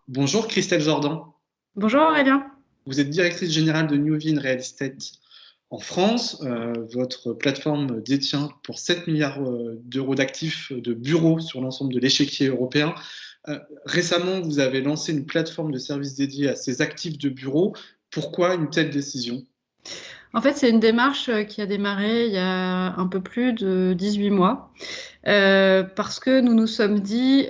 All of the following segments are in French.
Bonjour Christelle Jordan, Bonjour Aurélien. vous êtes directrice générale de Newvin Real Estate en France. Votre plateforme détient pour 7 milliards d'euros d'actifs de bureaux sur l'ensemble de l'échiquier européen. Récemment, vous avez lancé une plateforme de services dédiée à ces actifs de bureaux. Pourquoi une telle décision? En fait, c'est une démarche qui a démarré il y a un peu plus de 18 mois, parce que nous nous sommes dit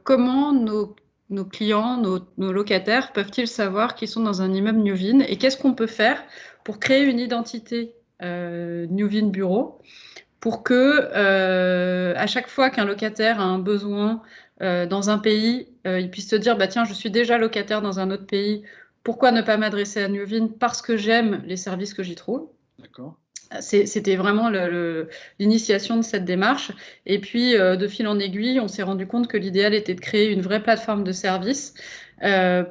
comment nos clients, nos locataires peuvent-ils savoir qu'ils sont dans un immeuble Newvin et qu'est-ce qu'on peut faire pour créer une identité Newvin Bureau pour que à chaque fois qu'un locataire a un besoin dans un pays, il puisse se dire bah tiens, je suis déjà locataire dans un autre pays, pourquoi ne pas m'adresser à Newvin parce que j'aime les services que j'y trouve. D'accord. C'était vraiment l'initiation de cette démarche. Et puis, de fil en aiguille, on s'est rendu compte que l'idéal était de créer une vraie plateforme de services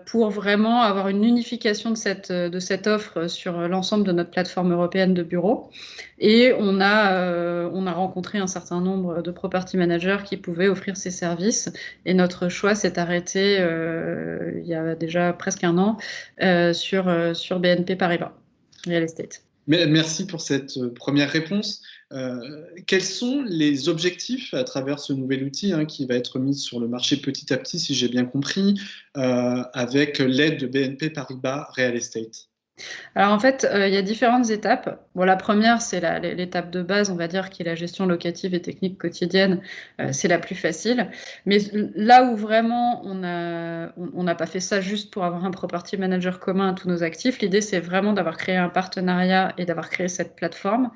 pour vraiment avoir une unification de cette offre sur l'ensemble de notre plateforme européenne de bureaux. Et on a rencontré un certain nombre de property managers qui pouvaient offrir ces services. Et notre choix s'est arrêté il y a déjà presque un an sur BNP Paribas Real Estate. Merci pour cette première réponse. Quels sont les objectifs à travers ce nouvel outil qui va être mis sur le marché petit à petit, si j'ai bien compris, avec l'aide de BNP Paribas Real Estate? Alors en fait, il y a différentes étapes. Bon, la première, c'est l'étape de base, on va dire, qui est la gestion locative et technique quotidienne. C'est la plus facile. Mais là où vraiment on n'a pas fait ça juste pour avoir un property manager commun à tous nos actifs, l'idée, c'est vraiment d'avoir créé un partenariat et d'avoir créé cette plateforme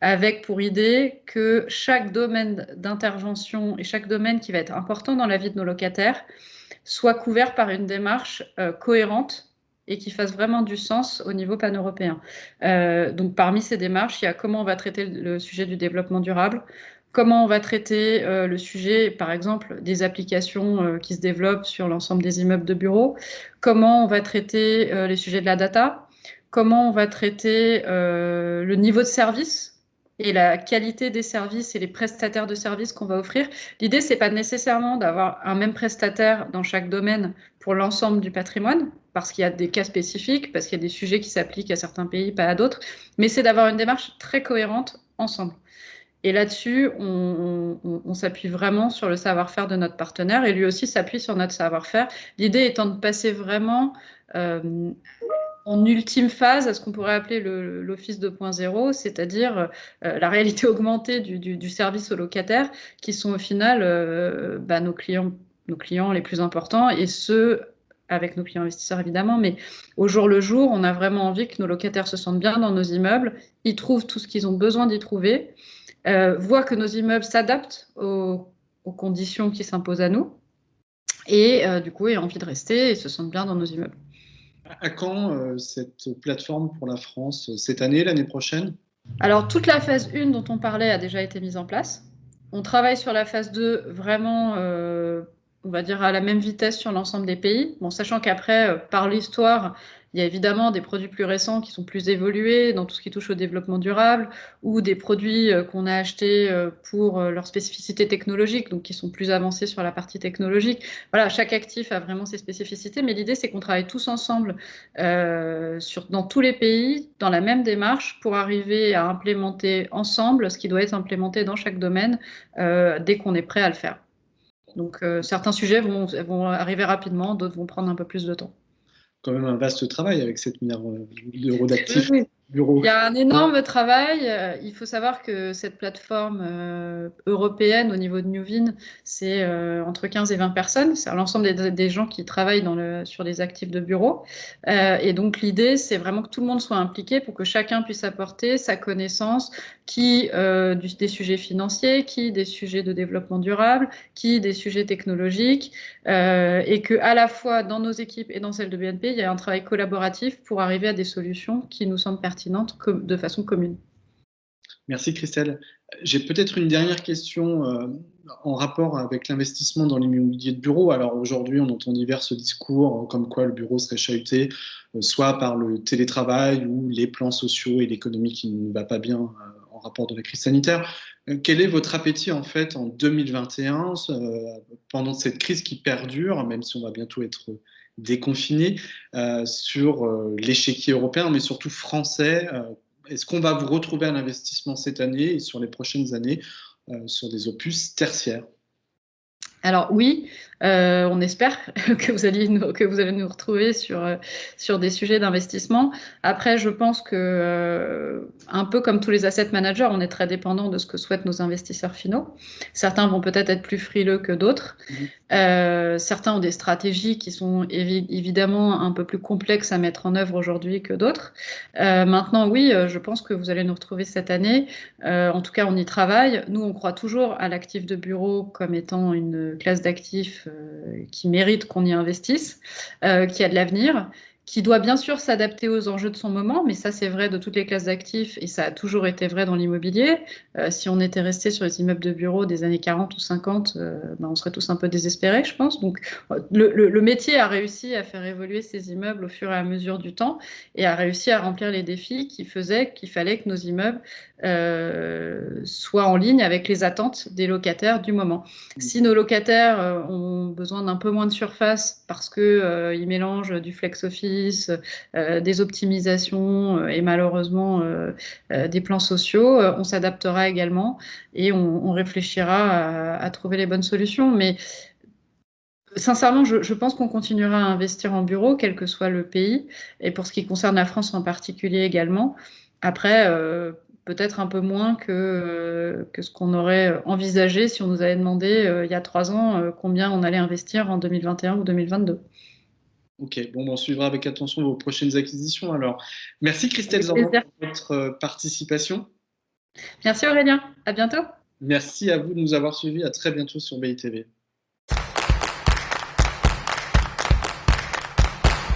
avec pour idée que chaque domaine d'intervention et chaque domaine qui va être important dans la vie de nos locataires soit couvert par une démarche cohérente et qui fasse vraiment du sens au niveau pan-européen. Donc parmi ces démarches, il y a comment on va traiter le sujet du développement durable, comment on va traiter le sujet, par exemple, des applications qui se développent sur l'ensemble des immeubles de bureaux, comment on va traiter les sujets de la data, comment on va traiter le niveau de service et la qualité des services et les prestataires de services qu'on va offrir. L'idée, c'est pas nécessairement d'avoir un même prestataire dans chaque domaine pour l'ensemble du patrimoine, parce qu'il y a des cas spécifiques, parce qu'il y a des sujets qui s'appliquent à certains pays, pas à d'autres, mais c'est d'avoir une démarche très cohérente ensemble. Et là-dessus, on s'appuie vraiment sur le savoir-faire de notre partenaire et lui aussi s'appuie sur notre savoir-faire. L'idée étant de passer vraiment en ultime phase à ce qu'on pourrait appeler l'Office 2.0, c'est-à-dire la réalité augmentée du service aux locataires, qui sont au final nos clients les plus importants, et ceux avec nos clients investisseurs évidemment, mais au jour le jour, on a vraiment envie que nos locataires se sentent bien dans nos immeubles, ils trouvent tout ce qu'ils ont besoin d'y trouver, voient que nos immeubles s'adaptent aux conditions qui s'imposent à nous, et du coup aient envie de rester et se sentent bien dans nos immeubles. À quand cette plateforme pour la France? Cette année, l'année prochaine? Alors, toute la phase 1 dont on parlait a déjà été mise en place. On travaille sur la phase 2 vraiment, on va dire, à la même vitesse sur l'ensemble des pays. Bon, sachant qu'après, par l'histoire, il y a évidemment des produits plus récents qui sont plus évolués dans tout ce qui touche au développement durable ou des produits qu'on a achetés pour leur spécificité technologique, donc qui sont plus avancés sur la partie technologique. Voilà, chaque actif a vraiment ses spécificités, mais l'idée, c'est qu'on travaille tous ensemble dans tous les pays, dans la même démarche, pour arriver à implémenter ensemble ce qui doit être implémenté dans chaque domaine dès qu'on est prêt à le faire. Donc certains sujets vont arriver rapidement, d'autres vont prendre un peu plus de temps. Quand même un vaste travail avec 7 milliards d'euros Oui, d'actifs oui. bureaux. Il y a un énorme travail. Il faut savoir que cette plateforme européenne au niveau de Newvin, c'est entre 15 et 20 personnes. C'est l'ensemble des gens qui travaillent sur les actifs de bureau. Et donc l'idée, c'est vraiment que tout le monde soit impliqué pour que chacun puisse apporter sa connaissance, des sujets financiers, qui des sujets de développement durable, qui des sujets technologiques, et que à la fois dans nos équipes et dans celles de BNP, il y a un travail collaboratif pour arriver à des solutions qui nous semblent pertinentes de façon commune. Merci Christelle. J'ai peut-être une dernière question en rapport avec l'investissement dans l'immobilier de bureau. Alors aujourd'hui, on entend divers discours comme quoi le bureau serait chahuté, soit par le télétravail ou les plans sociaux et l'économie qui ne va pas bien en rapport de la crise sanitaire. Quel est votre appétit en fait en 2021 pendant cette crise qui perdure, même si on va bientôt être déconfiné, sur l'échiquier européen, mais surtout français? Est-ce qu'on va vous retrouver un investissement cette année et sur les prochaines années sur des opus tertiaires? Alors oui, on espère que vous allez nous retrouver sur des sujets d'investissement. Après, je pense que, un peu comme tous les asset managers, on est très dépendant de ce que souhaitent nos investisseurs finaux. Certains vont peut-être être plus frileux que d'autres. Certains ont des stratégies qui sont évidemment un peu plus complexes à mettre en œuvre aujourd'hui que d'autres. Maintenant, oui, je pense que vous allez nous retrouver cette année. En tout cas, on y travaille. Nous, on croit toujours à l'actif de bureau comme étant une classe d'actifs qui mérite qu'on y investisse, qui a de l'avenir, qui doit bien sûr s'adapter aux enjeux de son moment, mais ça c'est vrai de toutes les classes d'actifs et ça a toujours été vrai dans l'immobilier. Si on était resté sur les immeubles de bureau des années 40 ou 50, on serait tous un peu désespérés, je pense. Donc le métier a réussi à faire évoluer ces immeubles au fur et à mesure du temps et a réussi à remplir les défis qui faisaient qu'il fallait que nos immeubles soient en ligne avec les attentes des locataires du moment. Si nos locataires ont besoin d'un peu moins de surface parce qu'ils mélangent du flex office, des optimisations et malheureusement des plans sociaux, on s'adaptera également et on réfléchira à trouver les bonnes solutions. Mais sincèrement, je pense qu'on continuera à investir en bureau, quel que soit le pays, et pour ce qui concerne la France en particulier également. Après, peut-être un peu moins que ce qu'on aurait envisagé si on nous avait demandé il y a 3 ans combien on allait investir en 2021 ou 2022. Ok, bon, on suivra avec attention vos prochaines acquisitions alors. Merci Christelle Avec Zorban plaisir. pour votre participation. Merci Aurélien, à bientôt. Merci à vous de nous avoir suivis. À très bientôt sur BITV.